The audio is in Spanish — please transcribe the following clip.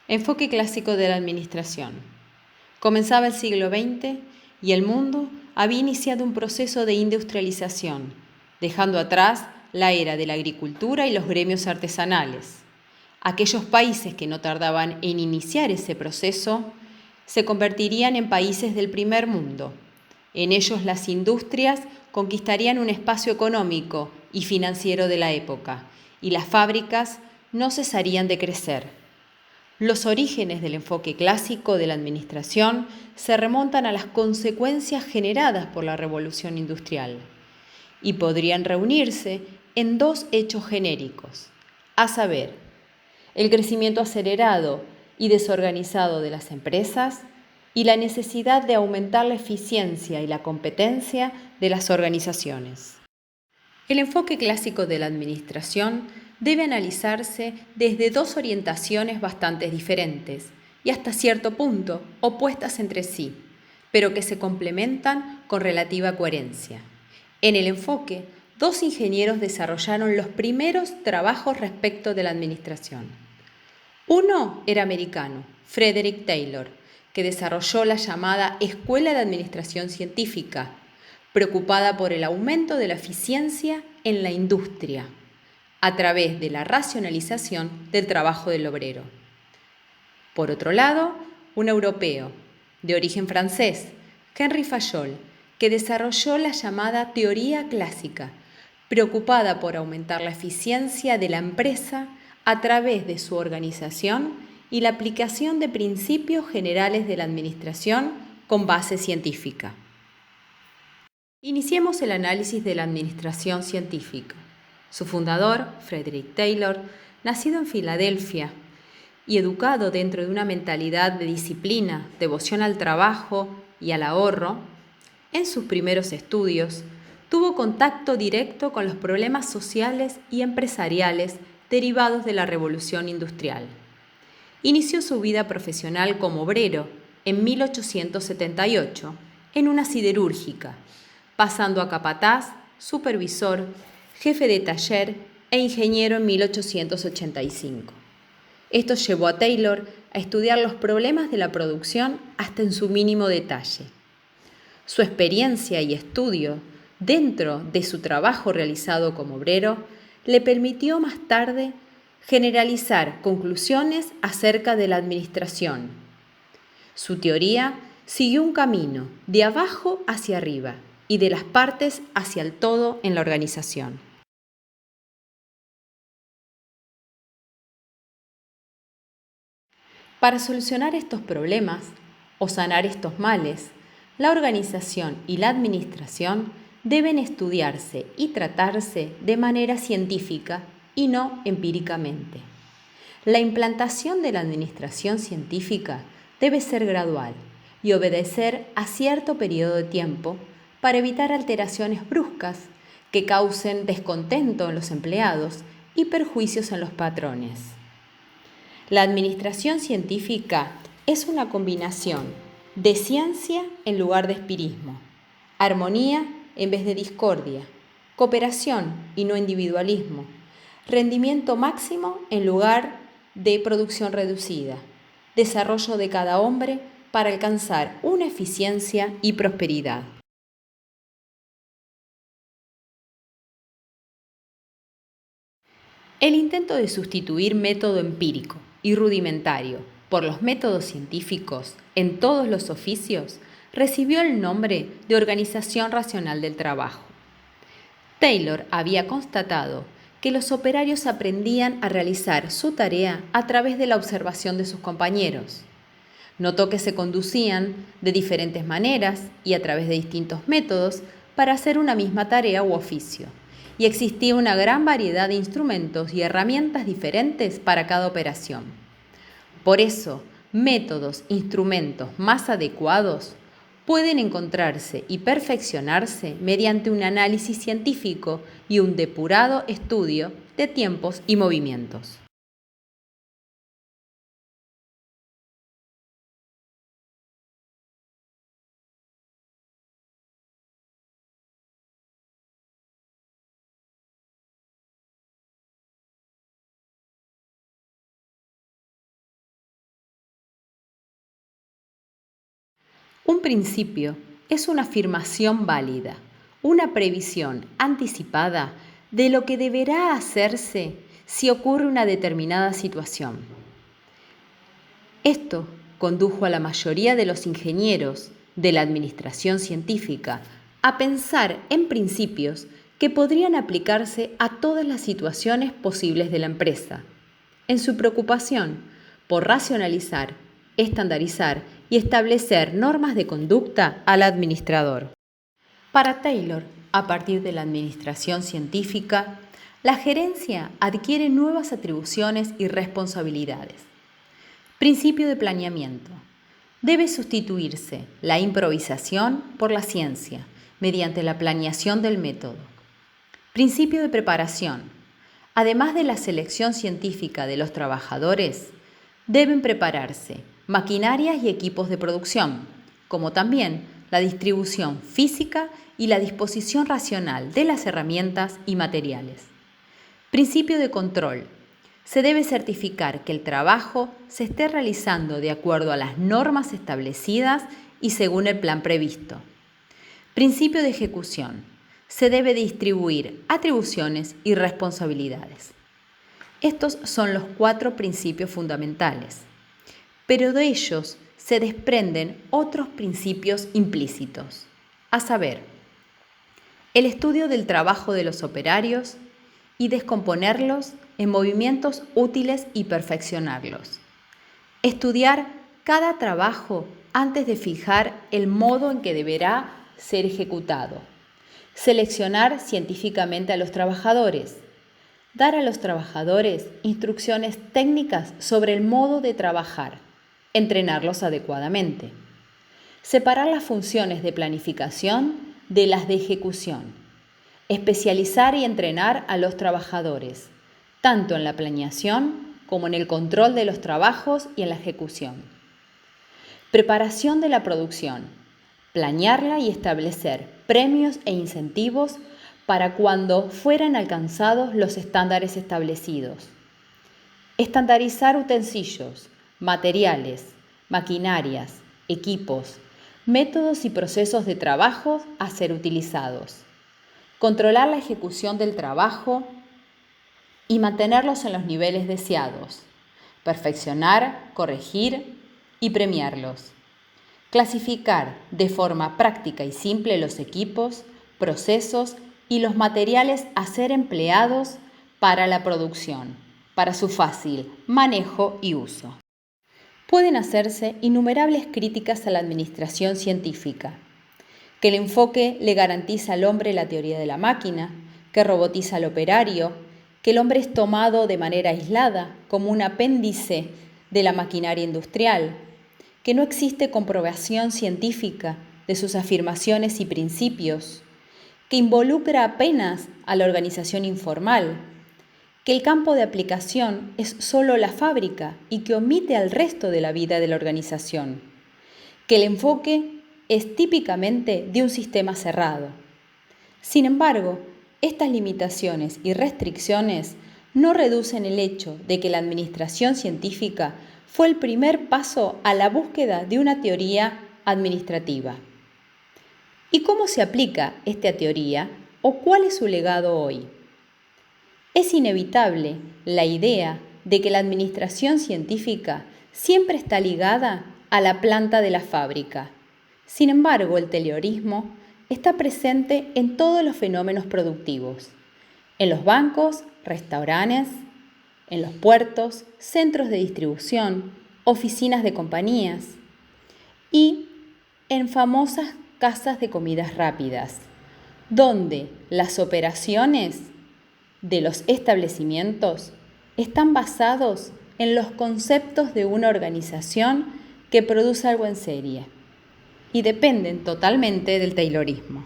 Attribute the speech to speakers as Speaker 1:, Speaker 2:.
Speaker 1: Enfoque clásico de la administración. Comenzaba el siglo XX y el mundo había iniciado un proceso de industrialización, dejando atrás la era de la agricultura y los gremios artesanales. Aquellos países que no tardaban en iniciar ese proceso se convertirían en países del primer mundo. En ellos las industrias conquistarían un espacio económico y financiero de la época, y las fábricas no cesarían de crecer. Los orígenes del enfoque clásico de la administración se remontan a las consecuencias generadas por la revolución industrial y podrían reunirse en dos hechos genéricos, a saber, el crecimiento acelerado y desorganizado de las empresas y la necesidad de aumentar la eficiencia y la competencia de las organizaciones. El enfoque clásico de la administración debe analizarse desde dos orientaciones bastante diferentes y hasta cierto punto opuestas entre sí, pero que se complementan con relativa coherencia. En el enfoque, dos ingenieros desarrollaron los primeros trabajos respecto de la administración. Uno era americano, Frederick Taylor, que desarrolló la llamada Escuela de Administración Científica, preocupada por el aumento de la eficiencia en la industria, a través de la racionalización del trabajo del obrero. Por otro lado, un europeo, de origen francés, Henri Fayol, que desarrolló la llamada teoría clásica, preocupada por aumentar la eficiencia de la empresa a través de su organización y la aplicación de principios generales de la administración con base científica. Iniciemos el análisis de la administración científica. Su fundador, Frederick Taylor, nacido en Filadelfia y educado dentro de una mentalidad de disciplina, devoción al trabajo y al ahorro, en sus primeros estudios tuvo contacto directo con los problemas sociales y empresariales derivados de la revolución industrial. Inició su vida profesional como obrero en 1878 en una siderúrgica, pasando a capataz, supervisor, jefe de taller e ingeniero en 1885. Esto llevó a Taylor a estudiar los problemas de la producción hasta en su mínimo detalle. Su experiencia y estudio dentro de su trabajo realizado como obrero le permitió más tarde generalizar conclusiones acerca de la administración. Su teoría siguió un camino de abajo hacia arriba y de las partes hacia el todo en la organización. Para solucionar estos problemas o sanar estos males, la organización y la administración deben estudiarse y tratarse de manera científica y no empíricamente. La implantación de la administración científica debe ser gradual y obedecer a cierto periodo de tiempo para evitar alteraciones bruscas que causen descontento en los empleados y perjuicios en los patrones. La administración científica es una combinación de ciencia en lugar de empirismo, armonía en vez de discordia, cooperación y no individualismo, rendimiento máximo en lugar de producción reducida, desarrollo de cada hombre para alcanzar una eficiencia y prosperidad. El intento de sustituir método empírico y rudimentario por los métodos científicos en todos los oficios recibió el nombre de organización racional del trabajo. Taylor había constatado que los operarios aprendían a realizar su tarea a través de la observación de sus compañeros. Notó que se conducían de diferentes maneras y a través de distintos métodos para hacer una misma tarea u oficio, y existía una gran variedad de instrumentos y herramientas diferentes para cada operación. Por eso, métodos, instrumentos más adecuados pueden encontrarse y perfeccionarse mediante un análisis científico y un depurado estudio de tiempos y movimientos. Un principio es una afirmación válida, una previsión anticipada de lo que deberá hacerse si ocurre una determinada situación. Esto condujo a la mayoría de los ingenieros de la administración científica a pensar en principios que podrían aplicarse a todas las situaciones posibles de la empresa, en su preocupación por racionalizar, estandarizar y establecer normas de conducta al administrador. Para Taylor, a partir de la administración científica, la gerencia adquiere nuevas atribuciones y responsabilidades. Principio de planeamiento. Debe sustituirse la improvisación por la ciencia, mediante la planeación del método. Principio de preparación. Además de la selección científica de los trabajadores, deben prepararse maquinarias y equipos de producción, como también la distribución física y la disposición racional de las herramientas y materiales. Principio de control. Se debe certificar que el trabajo se esté realizando de acuerdo a las normas establecidas y según el plan previsto. Principio de ejecución. Se debe distribuir atribuciones y responsabilidades. Estos son los 4 principios fundamentales, pero de ellos se desprenden otros principios implícitos, a saber, el estudio del trabajo de los operarios y descomponerlos en movimientos útiles y perfeccionarlos. Estudiar cada trabajo antes de fijar el modo en que deberá ser ejecutado. Seleccionar científicamente a los trabajadores. Dar a los trabajadores instrucciones técnicas sobre el modo de trabajar. Entrenarlos adecuadamente. Separar las funciones de planificación de las de ejecución. Especializar y entrenar a los trabajadores, tanto en la planeación como en el control de los trabajos y en la ejecución. Preparación de la producción. Planearla y establecer premios e incentivos para cuando fueran alcanzados los estándares establecidos. Estandarizar utensilios, materiales, maquinarias, equipos, métodos y procesos de trabajo a ser utilizados. Controlar la ejecución del trabajo y mantenerlos en los niveles deseados. Perfeccionar, corregir y premiarlos. Clasificar de forma práctica y simple los equipos, procesos y los materiales a ser empleados para la producción, para su fácil manejo y uso. Pueden hacerse innumerables críticas a la administración científica, que el enfoque le garantiza al hombre la teoría de la máquina, que robotiza al operario, que el hombre es tomado de manera aislada como un apéndice de la maquinaria industrial, que no existe comprobación científica de sus afirmaciones y principios, que involucra apenas a la organización informal, que el campo de aplicación es solo la fábrica y que omite al resto de la vida de la organización, que el enfoque es típicamente de un sistema cerrado. Sin embargo, estas limitaciones y restricciones no reducen el hecho de que la administración científica fue el primer paso a la búsqueda de una teoría administrativa. ¿Y cómo se aplica esta teoría o cuál es su legado hoy? Es inevitable la idea de que la administración científica siempre está ligada a la planta de la fábrica. Sin embargo, el taylorismo está presente en todos los fenómenos productivos, en los bancos, restaurantes, en los puertos, centros de distribución, oficinas de compañías y en famosas casas de comidas rápidas, donde las operaciones de los establecimientos están basados en los conceptos de una organización que produce algo en serie y dependen totalmente del taylorismo.